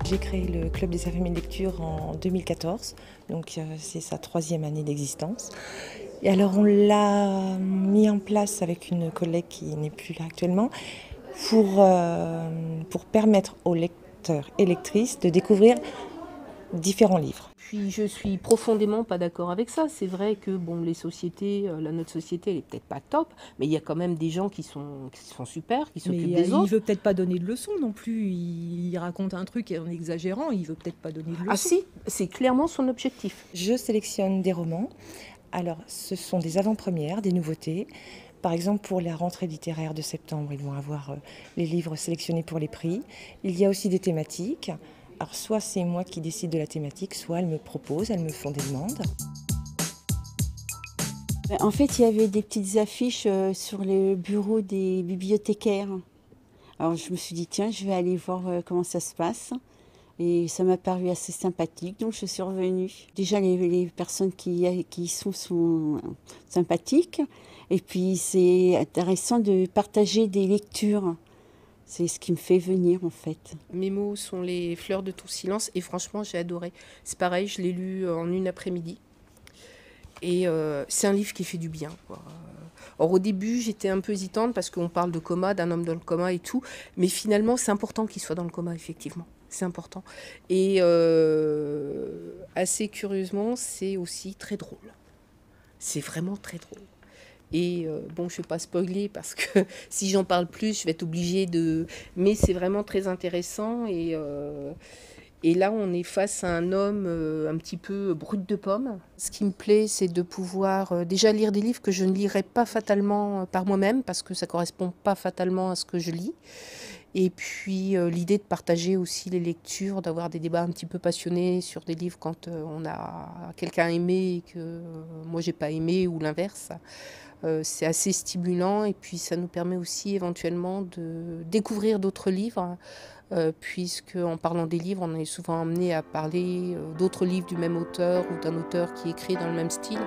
J'ai créé le Club des familles de lecture en 2014, donc c'est sa 3e année d'existence. Et alors on l'a mis en place avec une collègue qui n'est plus là actuellement pour permettre aux lecteurs et lectrices de découvrir différents livres. Puis je suis profondément pas d'accord avec ça. C'est vrai que bon, les sociétés, notre société, elle est peut-être pas top, mais il y a quand même des gens qui sont super, qui Mais s'occupent des il autres. veut peut-être pas donner de leçons non plus. Il raconte un truc en exagérant, il veut peut-être pas donner de leçons. Ah si, c'est clairement son objectif. Je sélectionne des romans. Alors ce sont des avant-premières, des nouveautés. Par exemple, pour la rentrée littéraire de septembre, ils vont avoir les livres sélectionnés pour les prix. Il y a aussi des thématiques. Alors soit c'est moi qui décide de la thématique, soit elles me proposent, elles me font des demandes. En fait, il y avait des petites affiches sur le bureau des bibliothécaires. Alors je me suis dit, tiens, je vais aller voir comment ça se passe. Et ça m'a paru assez sympathique, donc je suis revenue. Déjà, les personnes qui y sont sympathiques. Et puis, c'est intéressant de partager des lectures. C'est ce qui me fait venir, en fait. Mes mots sont les fleurs de tout silence et franchement, j'ai adoré. C'est pareil, je l'ai lu en une après-midi. Et c'est un livre qui fait du bien, quoi. Or, au début, j'étais un peu hésitante parce qu'on parle de coma, d'un homme dans le coma et tout. Mais finalement, c'est important qu'il soit dans le coma, effectivement. C'est important. Et assez curieusement, c'est aussi très drôle. C'est vraiment très drôle. Et bon, je ne vais pas spoiler parce que si j'en parle plus, je vais être obligée de... Mais c'est vraiment très intéressant. Et là, on est face à un homme un petit peu brut de pomme. Ce qui me plaît, c'est de pouvoir déjà lire des livres que je ne lirais pas fatalement par moi-même parce que ça ne correspond pas fatalement à ce que je lis. Et puis l'idée de partager aussi les lectures, d'avoir des débats un petit peu passionnés sur des livres quand on a quelqu'un aimé et que moi j'ai pas aimé ou l'inverse. C'est assez stimulant et puis ça nous permet aussi éventuellement de découvrir d'autres livres, puisque en parlant des livres, on est souvent amené à parler d'autres livres du même auteur ou d'un auteur qui écrit dans le même style.